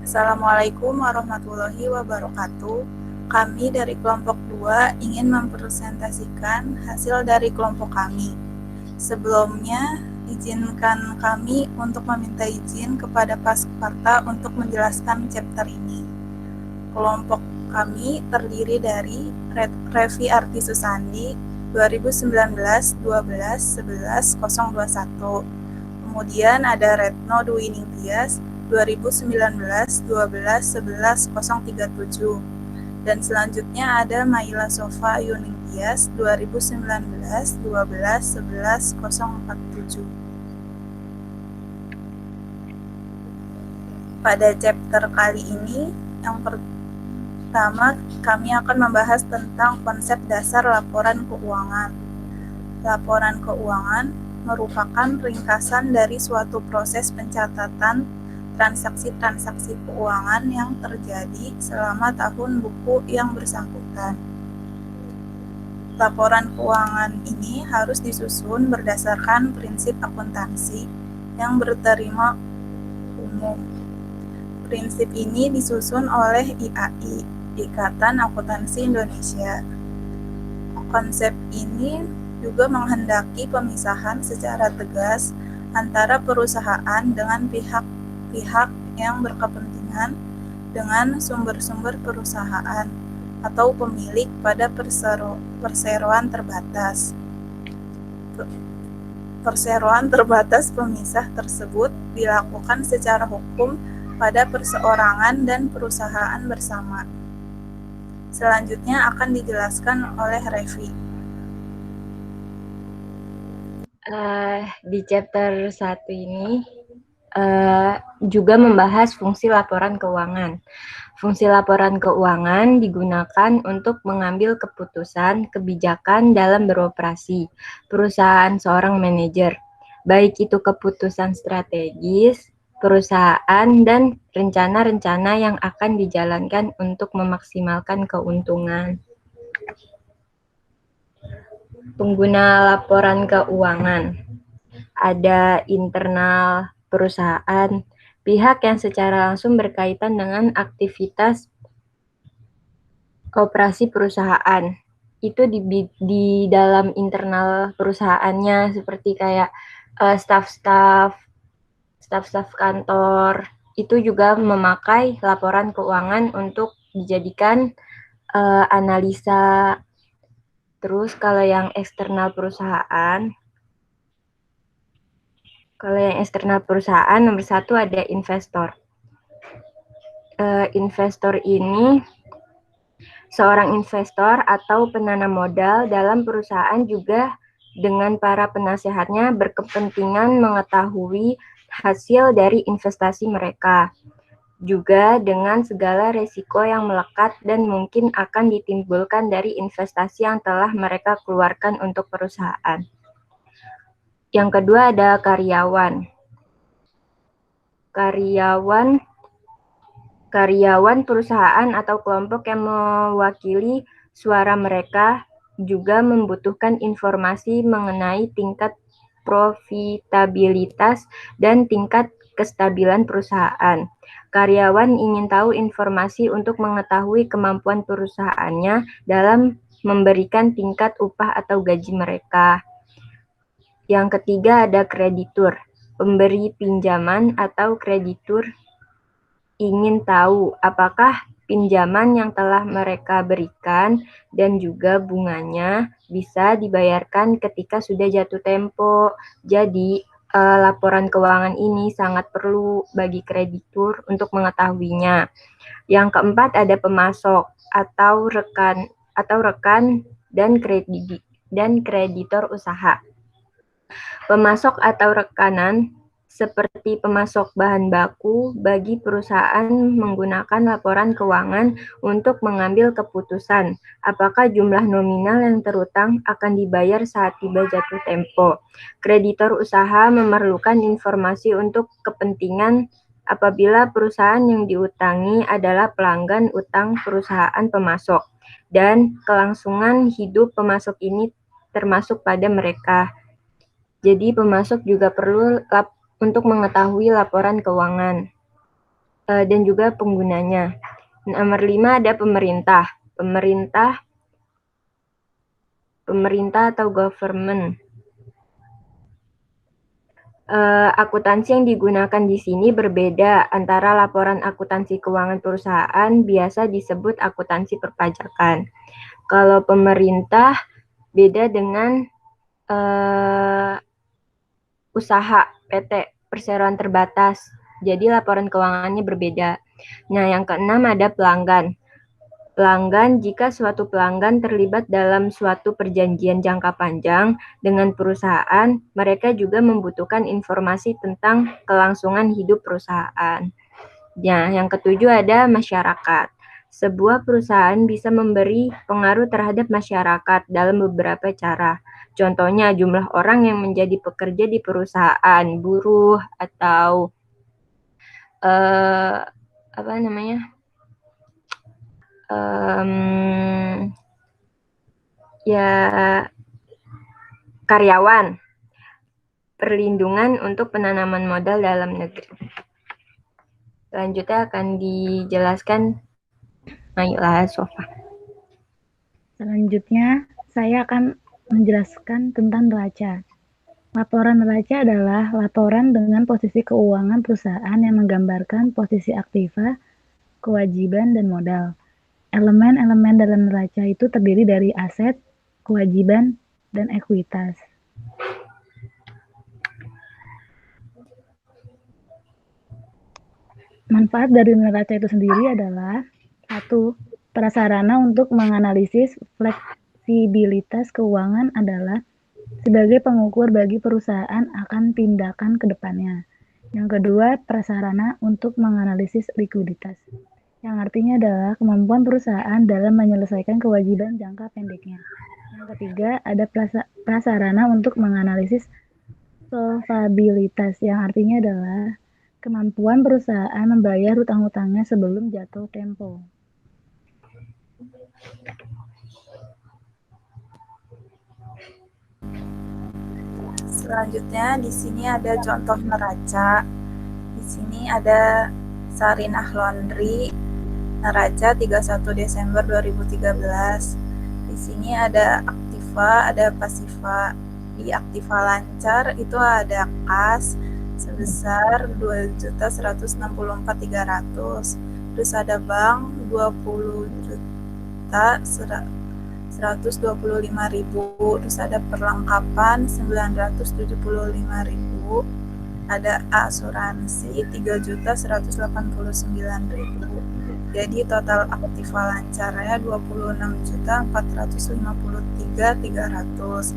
Assalamualaikum warahmatullahi wabarakatuh. Kami dari kelompok 2 ingin mempresentasikan hasil dari kelompok kami. Sebelumnya, izinkan kami untuk meminta izin kepada Pasparta untuk menjelaskan chapter ini. Kelompok kami terdiri dari Revi Arti Susandi 2019 12 11 021. Kemudian ada Retno Dwi Ningtyas 2019 12 11 037. Dan selanjutnya ada Maila Sofa Yuningtyas 2019 12 11 047. Pada chapter kali ini, yang pertama kami akan membahas tentang konsep dasar laporan keuangan. Laporan keuangan merupakan ringkasan dari suatu proses pencatatan transaksi-transaksi keuangan yang terjadi selama tahun buku yang bersangkutan. Laporan keuangan ini harus disusun berdasarkan prinsip akuntansi yang berterima umum. Prinsip ini disusun oleh IAI, Ikatan Akuntansi Indonesia. Konsep ini juga menghendaki pemisahan secara tegas antara perusahaan dengan pihak yang berkepentingan dengan sumber-sumber perusahaan atau pemilik pada perseroan terbatas. Perseroan terbatas pemisah tersebut dilakukan secara hukum pada perseorangan dan perusahaan bersama. Selanjutnya akan dijelaskan oleh Revi. Di chapter 1 ini juga membahas fungsi laporan keuangan. Fungsi laporan keuangan digunakan untuk mengambil keputusan kebijakan dalam beroperasi perusahaan seorang manajer, baik itu keputusan strategis perusahaan dan rencana-rencana yang akan dijalankan untuk memaksimalkan keuntungan. Pengguna laporan keuangan ada internal perusahaan, pihak yang secara langsung berkaitan dengan aktivitas operasi perusahaan. Itu di dalam internal perusahaannya seperti kayak staf-staf kantor, itu juga memakai laporan keuangan untuk dijadikan analisa. Terus kalau yang eksternal perusahaan, nomor 1 ada investor. Investor ini seorang investor atau penanam modal dalam perusahaan juga dengan para penasehatnya berkepentingan mengetahui hasil dari investasi mereka, juga dengan segala resiko yang melekat dan mungkin akan ditimbulkan dari investasi yang telah mereka keluarkan untuk perusahaan. Yang kedua ada karyawan. Karyawan perusahaan atau kelompok yang mewakili suara mereka juga membutuhkan informasi mengenai tingkat profitabilitas dan tingkat kestabilan perusahaan. Karyawan ingin tahu informasi untuk mengetahui kemampuan perusahaannya dalam memberikan tingkat upah atau gaji mereka. Yang ketiga ada kreditur. Pemberi pinjaman atau kreditur ingin tahu apakah pinjaman yang telah mereka berikan dan juga bunganya bisa dibayarkan ketika sudah jatuh tempo. Jadi, laporan keuangan ini sangat perlu bagi kreditur untuk mengetahuinya. Yang keempat ada pemasok atau rekan dan kreditor usaha. Pemasok atau rekanan seperti pemasok bahan baku bagi perusahaan menggunakan laporan keuangan untuk mengambil keputusan apakah jumlah nominal yang terutang akan dibayar saat tiba jatuh tempo. Kreditor usaha memerlukan informasi untuk kepentingan apabila perusahaan yang diutangi adalah pelanggan utang perusahaan pemasok dan kelangsungan hidup pemasok ini termasuk pada mereka. Jadi pemasok juga perlu untuk mengetahui laporan keuangan. dan juga penggunanya. Nomor 5 ada pemerintah. Pemerintah atau government. Akuntansi yang digunakan di sini berbeda antara laporan akuntansi keuangan perusahaan biasa disebut akuntansi perpajakan. Kalau pemerintah beda dengan usaha PT perseroan terbatas. Jadi laporan keuangannya berbeda. Nah, yang keenam ada pelanggan. Pelanggan, jika suatu pelanggan terlibat dalam suatu perjanjian jangka panjang dengan perusahaan, mereka juga membutuhkan informasi tentang kelangsungan hidup perusahaan. Ya, yang ketujuh ada masyarakat. Sebuah perusahaan bisa memberi pengaruh terhadap masyarakat dalam beberapa cara. Contohnya jumlah orang yang menjadi pekerja di perusahaan, buruh atau karyawan, perlindungan untuk penanaman modal dalam negeri. Selanjutnya akan dijelaskan Naila Sofa. Selanjutnya, saya akan menjelaskan tentang neraca. Laporan neraca adalah laporan dengan posisi keuangan perusahaan yang menggambarkan posisi aktiva, kewajiban, dan modal. Elemen-elemen dalam neraca itu terdiri dari aset, kewajiban, dan ekuitas. Manfaat dari neraca itu sendiri adalah 1. Prasarana untuk menganalisis fleksibilitas keuangan adalah sebagai pengukur bagi perusahaan akan tindakan ke depannya. Yang kedua, prasarana untuk menganalisis likuiditas, yang artinya adalah kemampuan perusahaan dalam menyelesaikan kewajiban jangka pendeknya. Yang ketiga, ada prasarana untuk menganalisis solvabilitas, yang artinya adalah kemampuan perusahaan membayar hutang-hutangnya sebelum jatuh tempo. Selanjutnya di sini ada contoh neraca. Di sini ada Sarinah Laundry, neraca 31 Desember 2013. Di sini ada aktiva, ada pasiva. Di aktiva lancar itu ada kas sebesar 2.164.300. Terus ada bank 20.125.000. Terus ada perlengkapan 975.000. Ada asuransi 3.189.000. Jadi total aktiva lancarnya 26.453.300.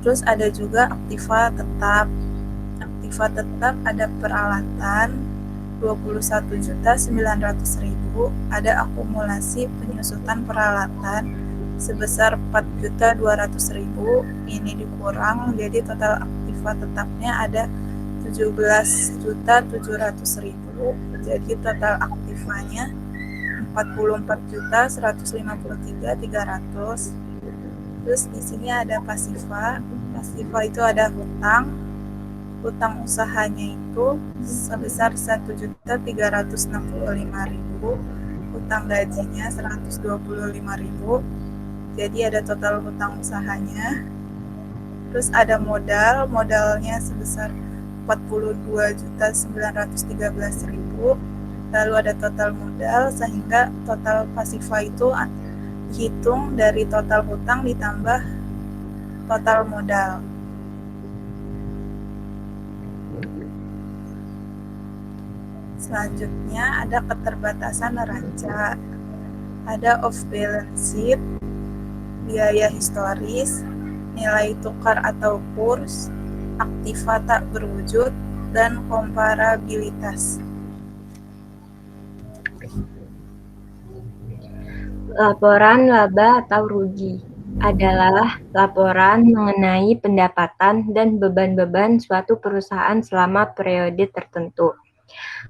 Terus ada juga aktiva tetap. Aktiva tetap ada peralatan 21.900.000. Ada akumulasi penyusutan peralatan sebesar 4.200.000. Ini dikurang, jadi total aktiva tetapnya ada 17.700.000. Jadi total aktivanya 44.153.300. Terus di sini ada pasiva. Pasiva itu ada hutang. Hutang usahanya itu sebesar 1.365.000. Hutang gajinya 125.000. Jadi ada total hutang usahanya. Terus ada modal. Modalnya sebesar 42.913.000. Lalu ada total modal, sehingga total pasiva itu dihitung dari total hutang ditambah total modal. Selanjutnya ada keterbatasan neraca. Ada off balance sheet, biaya historis, nilai tukar atau kurs, aktiva tak berwujud, dan komparabilitas. Laporan laba atau rugi adalah laporan mengenai pendapatan dan beban-beban suatu perusahaan selama periode tertentu.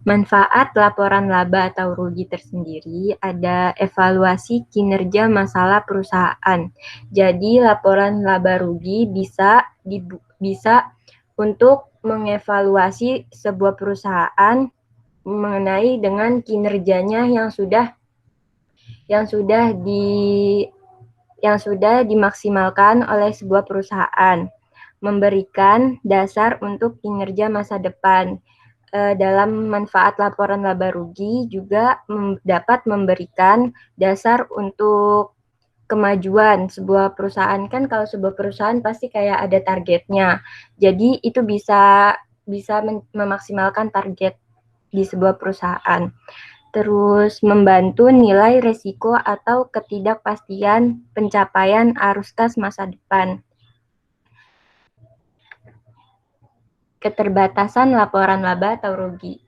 Manfaat laporan laba atau rugi tersendiri ada evaluasi kinerja masalah perusahaan. Jadi laporan laba rugi bisa untuk mengevaluasi sebuah perusahaan mengenai dengan kinerjanya yang sudah dimaksimalkan oleh sebuah perusahaan, memberikan dasar untuk kinerja masa depan. Dalam manfaat laporan laba rugi juga dapat memberikan dasar untuk kemajuan sebuah perusahaan. Kan kalau sebuah perusahaan pasti kayak ada targetnya. Jadi itu bisa memaksimalkan target di sebuah perusahaan. Terus membantu nilai resiko atau ketidakpastian pencapaian arus kas masa depan. Keterbatasan laporan laba atau rugi.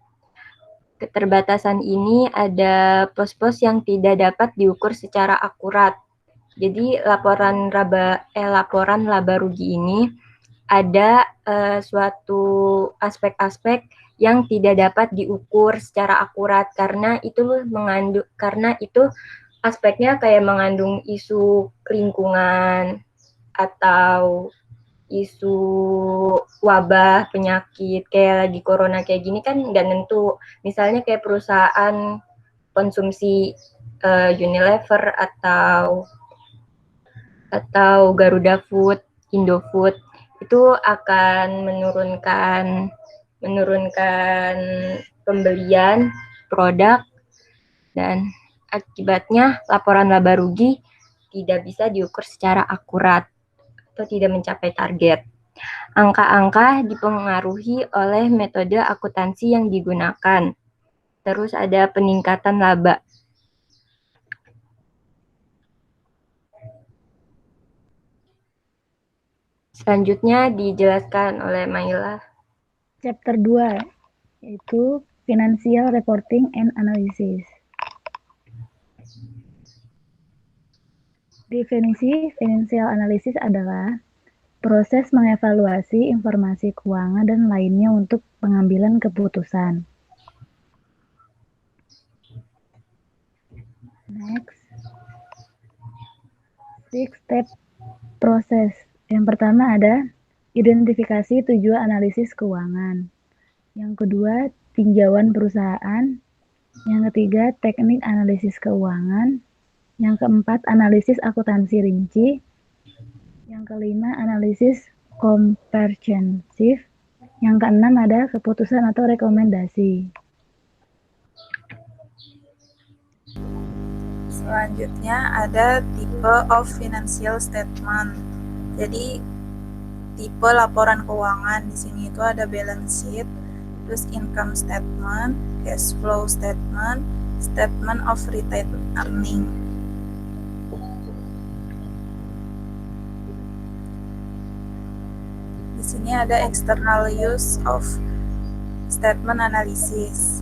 Keterbatasan ini ada pos-pos yang tidak dapat diukur secara akurat. Jadi laporan laba rugi ini ada suatu aspek-aspek yang tidak dapat diukur secara akurat karena itu aspeknya kayak mengandung isu lingkungan atau isu wabah, penyakit, kayak lagi corona kayak gini kan nggak nentu. Misalnya kayak perusahaan konsumsi Unilever atau Garuda Food, Indofood, itu akan menurunkan pembelian produk dan akibatnya laporan laba rugi tidak bisa diukur secara akurat atau tidak mencapai target. Angka-angka dipengaruhi oleh metode akuntansi yang digunakan. Terus ada peningkatan laba. Selanjutnya dijelaskan oleh Maila. Chapter 2, yaitu Financial Reporting and Analysis. Definisi financial analysis adalah proses mengevaluasi informasi keuangan dan lainnya untuk pengambilan keputusan. Next. 6-step proses. Yang pertama ada identifikasi tujuan analisis keuangan. Yang kedua, tinjauan perusahaan. Yang ketiga, teknik analisis keuangan. Yang keempat, analisis akuntansi rinci. Yang kelima, analisis komprehensif. Yang keenam ada keputusan atau rekomendasi. Selanjutnya ada type of financial statement. Jadi tipe laporan keuangan di sini itu ada balance sheet, terus income statement, cash flow statement, statement of retained earning. Di sini ada external use of statement analysis.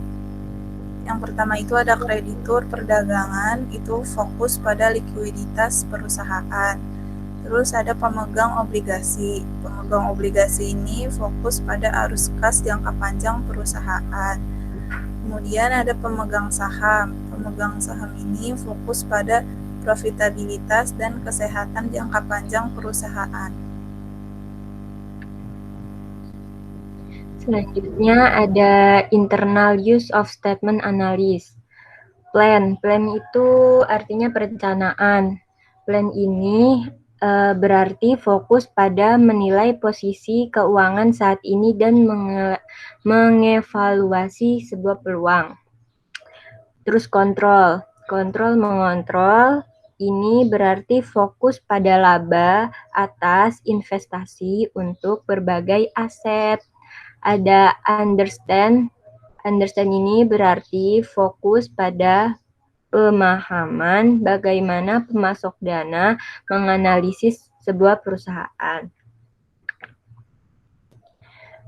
Yang pertama itu ada kreditur perdagangan, itu fokus pada likuiditas perusahaan. Terus ada pemegang obligasi. Pemegang obligasi ini fokus pada arus kas jangka panjang perusahaan. Kemudian ada pemegang saham. Pemegang saham ini fokus pada profitabilitas dan kesehatan jangka panjang perusahaan. Selanjutnya ada internal use of statement analysis. Plan itu artinya perencanaan. Plan ini berarti fokus pada menilai posisi keuangan saat ini dan mengevaluasi sebuah peluang. Terus kontrol mengontrol. Ini berarti fokus pada laba atas investasi untuk berbagai aset. Ada understand ini berarti fokus pada pemahaman bagaimana pemasok dana menganalisis sebuah perusahaan.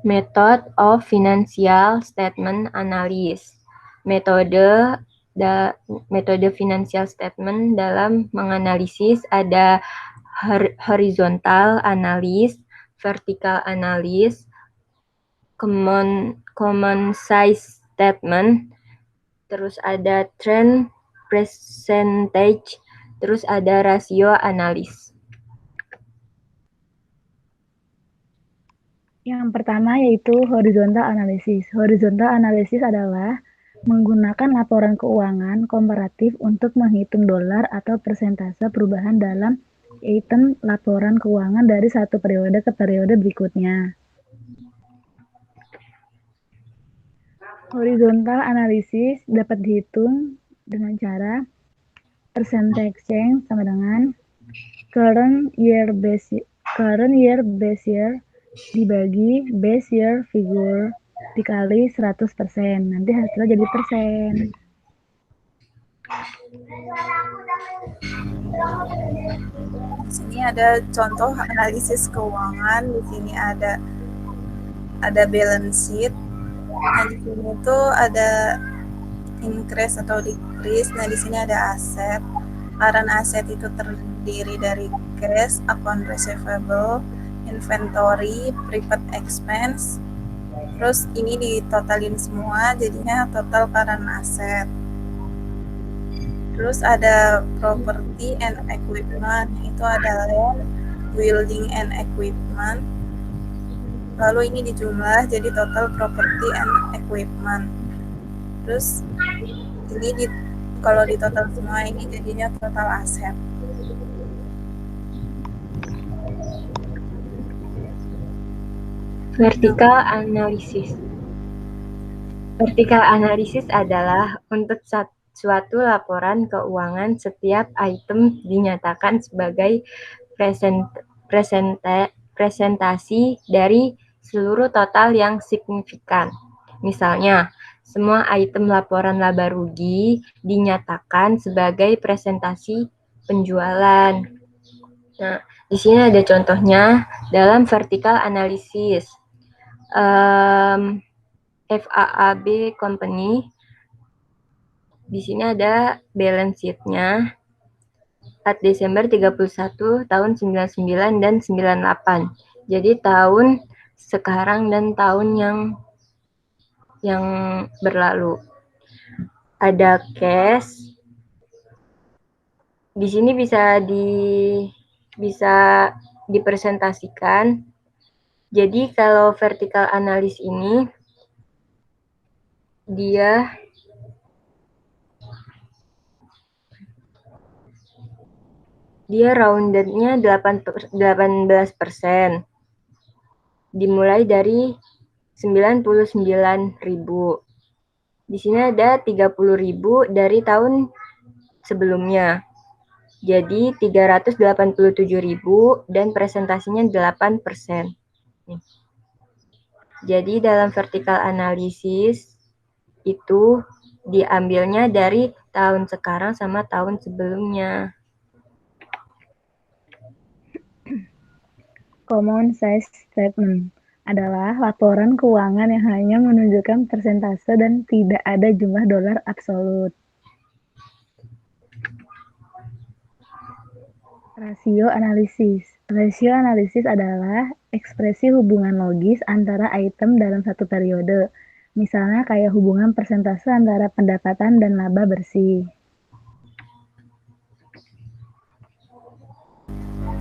Method of financial statement analysis. Metode financial statement dalam menganalisis ada horizontal analysis, vertical analysis, common size statement, terus ada trend percentage, terus ada rasio analis. Yang pertama yaitu horizontal analysis. Horizontal analysis adalah Menggunakan laporan keuangan komparatif untuk menghitung dolar atau persentase perubahan dalam item laporan keuangan dari satu periode ke periode berikutnya. Horizontal analysis dapat dihitung dengan cara percentage change sama dengan current year base year dibagi base year figure dikali 100%. Nanti hasilnya jadi persen. Di sini ada contoh analisis keuangan. Di sini ada balance sheet. Nah, di sini tuh ada increase atau decrease. Nah, di sini ada aset. Current aset itu terdiri dari cash, account receivable, inventory, prepaid expense. Terus ini ditotalin semua, jadinya total current asset. Terus ada property and equipment, itu ada land, building and equipment. Lalu ini dijumlah jadi total property and equipment. Terus ini kalau di total semua ini jadinya total aset. Vertical analysis. Vertical analysis adalah untuk suatu laporan keuangan setiap item dinyatakan sebagai presentasi dari seluruh total yang signifikan. Misalnya, semua item laporan laba rugi dinyatakan sebagai presentasi penjualan. Nah, di sini ada contohnya dalam vertical analysis. FAAB Company. Di sini ada balance sheet-nya at Desember 31 tahun 99 dan 98. Jadi tahun sekarang dan tahun yang berlalu. Ada cash. Di sini bisa dipresentasikan. Jadi kalau vertical analysis ini dia rounded-nya 18%. Dimulai dari 99.000. Di sini ada 30.000 dari tahun sebelumnya. Jadi 387.000 dan presentasinya 8%. Jadi dalam vertical analysis itu diambilnya dari tahun sekarang sama tahun sebelumnya. Common size statement adalah laporan keuangan yang hanya menunjukkan persentase dan tidak ada jumlah dolar absolut. Rasio analisis. Rasio analisis adalah ekspresi hubungan logis antara item dalam satu periode. Misalnya kayak hubungan persentase antara pendapatan dan laba bersih.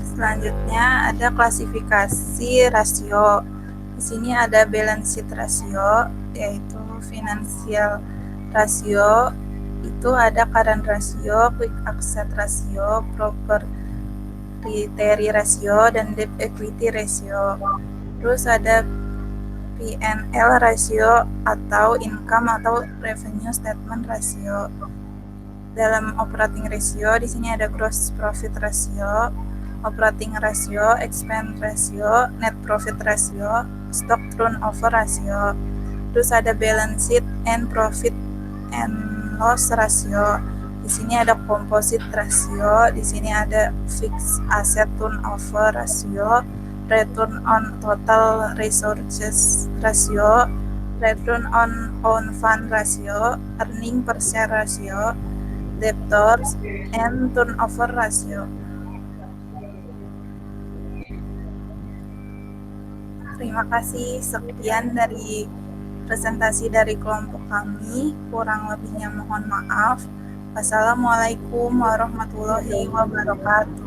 Selanjutnya ada klasifikasi rasio. Di sini ada balance sheet rasio, yaitu financial rasio. Itu ada current rasio, quick asset rasio, proprietary ratio, dan debt equity ratio. Terus ada P&L ratio atau income atau revenue statement ratio. Dalam operating ratio di sini ada gross profit ratio, operating ratio, expense ratio, net profit ratio, stock turnover ratio. Terus ada balance sheet and profit and loss ratio. Di sini ada composite ratio, di sini ada fixed asset turnover ratio, return on total resources ratio, return on own fund ratio, earning per share ratio, debtors, and turnover ratio. Terima kasih, sekian dari presentasi dari kelompok kami. Kurang lebihnya mohon maaf. Wassalamualaikum warahmatullahi wabarakatuh.